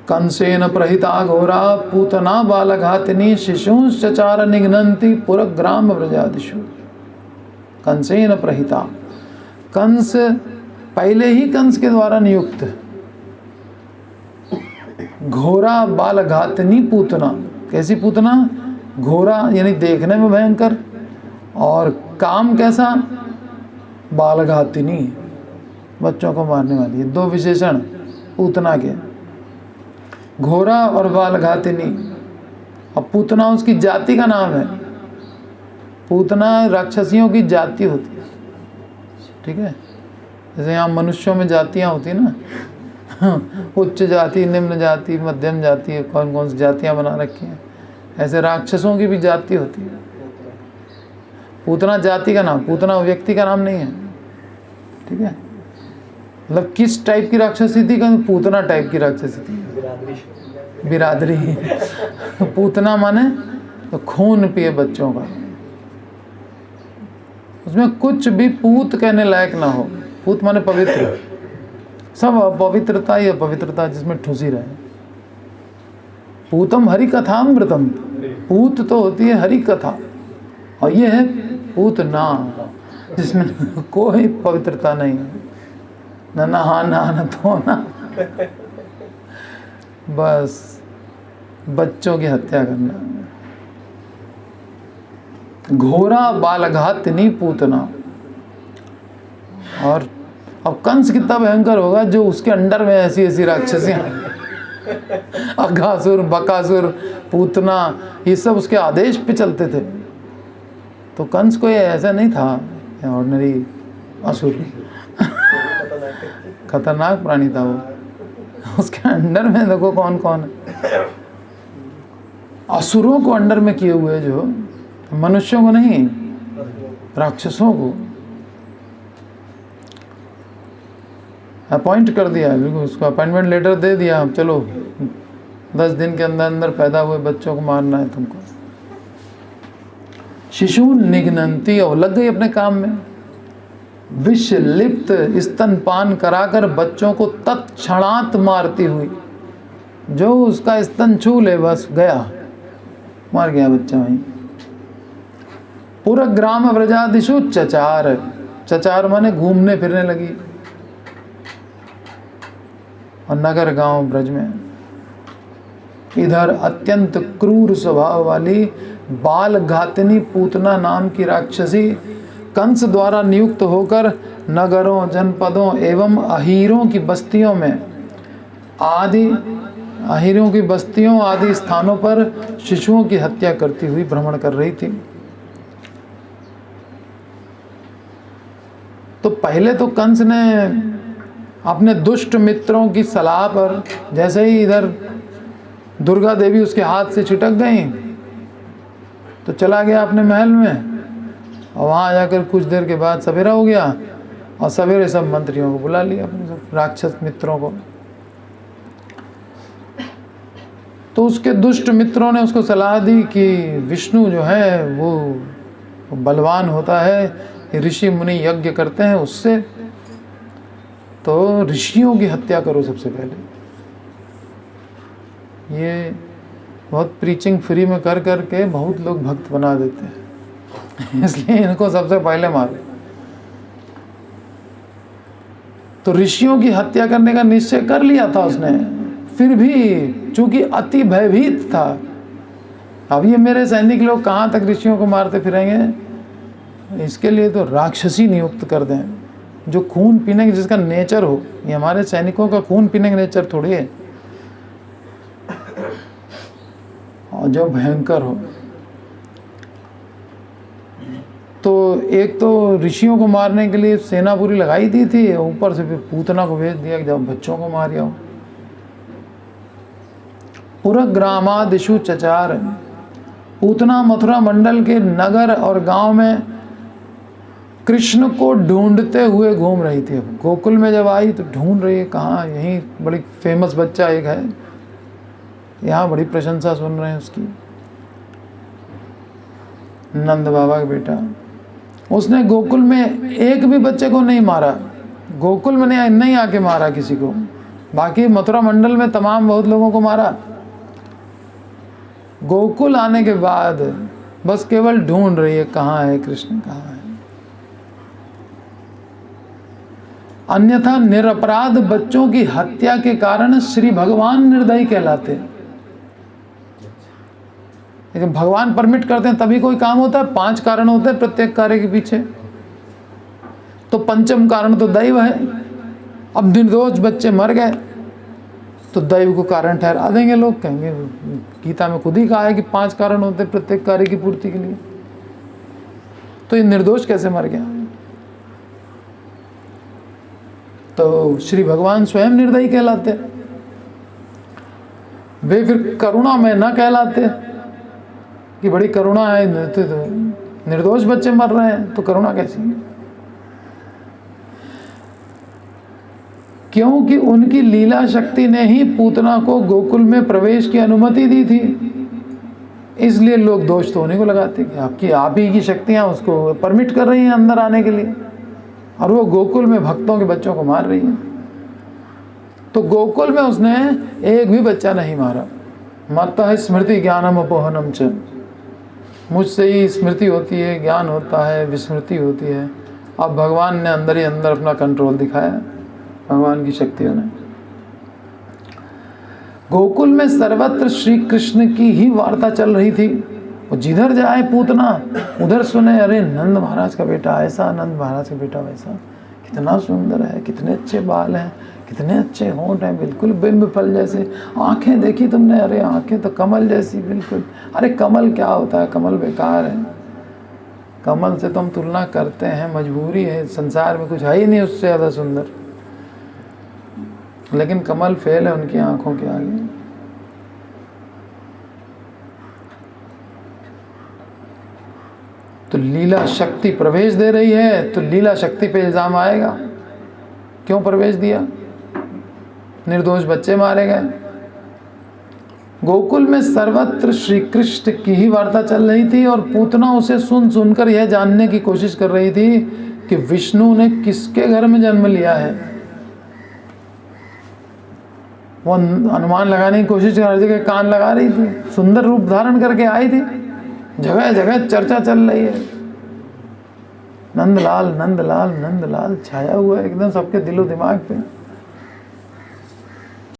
कंसेन प्रहिता घोरा पूतना बालघातिनी शिशुश्चचार निघ्नन्ति पुरग्राम व्रजादिषु। कंसेन प्रहिता, कंस पहले ही कंस के द्वारा नियुक्त। घोरा बालघातिनी पूतना, कैसी पूतना? घोरा यानी देखने में भयंकर, और काम कैसा? बालघातिनी, बच्चों को मारने वाली है। दो विशेषण पूतना के, घोरा और बालघातिनी। अब पूतना उसकी जाति का नाम है। पूतना राक्षसियों की जाति होती है, ठीक है। जैसे यहाँ मनुष्यों में जातियाँ होती है ना, उच्च जाति, निम्न जाति, मध्यम जाति, कौन कौन सी जातियाँ बना रखी हैं, ऐसे राक्षसों की भी जाति होती है। पूतना जाति का नाम, पूतना व्यक्ति का नाम नहीं है, ठीक है। मतलब किस टाइप की राक्षसी थी? पूतना टाइप की राक्षसी थी, बिरादरी। पूतना माने तो खून पिए बच्चों का, उसमें कुछ भी पूत कहने लायक ना हो। पूत माने पवित्र, सब अपवित्रता ही अपवित्रता जिसमें ठुसी रहे। पूतम हरि कथामृतम, पूत तो होती है हरि कथा, और ये है पूतना जिसमें कोई पवित्रता नहीं है, न नहाना न धोना, बस बच्चों की हत्या करना। घोरा बालघातिनी पूतना। और अब कंस कितना भयंकर होगा जो उसके अंडर में ऐसी ऐसी राक्षसियां, अघासुर, बकासुर, पूतना, ये सब उसके आदेश पे चलते थे। तो कंस कोई ऐसा नहीं था ऑर्डिनरी असुर, खतरनाक प्राणी था वो। उसके अंडर में देखो कौन कौन है, असुरों को अंडर में किए हुए, जो मनुष्यों को नहीं, राक्षसों को अपॉइंट कर दिया, बिल्कुल उसको अपॉइंटमेंट लेटर दे दिया, अब चलो 10 दिन के अंदर अंदर पैदा हुए बच्चों को मारना है तुमको। शिशु निघ्नन्ति, और लग गई अपने काम में। विष लिप्त स्तनपान कराकर बच्चों को तत्क्षणात मारती हुई, जो उसका स्तन छू ले बस गया, मार गया बच्चा वहीं। पूरा ग्राम व्रजादिषु चचार, चचार माने घूमने फिरने लगी, और नगर गांव ब्रज में। इधर अत्यंत क्रूर स्वभाव वाली बालघातिनी पूतना नाम की राक्षसी कंस द्वारा नियुक्त होकर नगरों, जनपदों एवं अहीरों की बस्तियों में अहीरों की बस्तियों आदि स्थानों पर शिशुओं की हत्या करती हुई भ्रमण कर रही थी। तो पहले तो कंस ने अपने दुष्ट मित्रों की सलाह पर, जैसे ही इधर दुर्गा देवी उसके हाथ से छिटक गई, तो चला गया अपने महल में, और वहाँ जाकर कुछ देर के बाद सवेरा हो गया, और सवेरे सब मंत्रियों को बुला लिया, अपने सब राक्षस मित्रों को। तो उसके दुष्ट मित्रों ने उसको सलाह दी कि विष्णु जो है वो बलवान होता है, ऋषि मुनि यज्ञ करते हैं उससे, तो ऋषियों की हत्या करो सबसे पहले। ये बहुत प्रीचिंग फ्री में कर करके बहुत लोग भक्त बना देते हैं, इसलिए इनको सबसे पहले मारो। तो ऋषियों की हत्या करने का निश्चय कर लिया था उसने, फिर भी चूंकि अति भयभीत था, अब ये मेरे सैनिक लोग कहाँ तक ऋषियों को मारते फिरेंगे, इसके लिए तो राक्षसी नियुक्त कर दें, जो खून पीने की जिसका नेचर हो। ये हमारे सैनिकों का खून पीने का नेचर थोड़ी है, और जो भयंकर हो। तो एक तो ऋषियों को मारने के लिए सेना पूरी लगाई दी थी, ऊपर से फिर पूतना को भेज दिया कि जब बच्चों को मार आओ। पुरग्रामादिषु चचार, पूतना मथुरा मंडल के नगर और गांव में कृष्ण को ढूंढते हुए घूम रही थी। अब गोकुल में जब आई तो ढूंढ रही है कहाँ, यहीं बड़ी फेमस बच्चा एक है, यहाँ बड़ी प्रशंसा सुन रहे हैं उसकी, नंद बाबा का बेटा। उसने गोकुल में एक भी बच्चे को नहीं मारा, गोकुल में नहीं आके मारा किसी को, बाकी मथुरा मंडल में तमाम बहुत लोगों को मारा। गोकुल आने के बाद बस केवल ढूंढ रही है कहाँ है कृष्ण, कहाँ है। अन्यथा निरपराध बच्चों की हत्या के कारण श्री भगवान निर्दयी कहलाते हैं। लेकिन भगवान परमिट करते हैं तभी कोई काम होता है। 5 कारण होते हैं प्रत्येक कार्य के पीछे, तो पंचम कारण तो दैव है। अब निर्दोष बच्चे मर गए तो दैव को कारण ठहरा देंगे लोग, कहेंगे गीता में खुद ही कहा है कि 5 कारण होते हैं प्रत्येक कार्य की पूर्ति के लिए, तो ये निर्दोष कैसे मर गया। तो श्री भगवान स्वयं निर्दयी कहलाते, वे फिर करुणा में न कहलाते कि बड़ी करुणा है, तो निर्दोष बच्चे मर रहे हैं तो करुणा कैसी। क्योंकि उनकी लीला शक्ति ने ही पूतना को गोकुल में प्रवेश की अनुमति दी थी, इसलिए लोग दोष तो उन्हीं को लगाते कि आप ही की शक्तियां उसको परमिट कर रही हैं अंदर आने के लिए, और वो गोकुल में भक्तों के बच्चों को मार रही है। तो गोकुल में उसने एक भी बच्चा नहीं मारा। मत्तः स्मृति ज्ञानम अपोहनम च, मुझसे ही स्मृति होती है, ज्ञान होता है, विस्मृति होती है। अब भगवान ने अंदर ही अंदर अपना कंट्रोल दिखाया, भगवान की शक्तियों ने। गोकुल में सर्वत्र श्री कृष्ण की ही वार्ता चल रही थी। वो जिधर जाए पूतना उधर सुने, अरे नंद महाराज का बेटा ऐसा, नंद महाराज का बेटा वैसा, कितना सुंदर है, कितने अच्छे बाल हैं, कितने अच्छे होंठ हैं, बिल्कुल बिंब फल जैसे। आंखें देखी तुमने, अरे आंखें तो कमल जैसी बिल्कुल। अरे कमल क्या होता है, कमल बेकार है, कमल से तो हम तुलना करते हैं, मजबूरी है, संसार में कुछ है ही नहीं उससे ज़्यादा सुंदर, लेकिन कमल फेल है उनकी आंखों के आगे। तो लीला शक्ति प्रवेश दे रही है, तो लीला शक्ति पे इल्जाम आएगा। क्यों प्रवेश दिया, निर्दोष बच्चे मारे गए। गोकुल में सर्वत्र श्री कृष्ण की ही वार्ता चल रही थी, और पूतना उसे सुन सुनकर यह जानने की कोशिश कर रही थी कि विष्णु ने किसके घर में जन्म लिया है। वो अनुमान लगाने की कोशिश कर रही थी, कि कान लगा रही थी, सुंदर रूप धारण करके आई थी, जगह जगह चर्चा चल रही है, नंदलाल नंदलाल नंदलाल छाया हुआ है एकदम सबके दिलो दिमाग पे।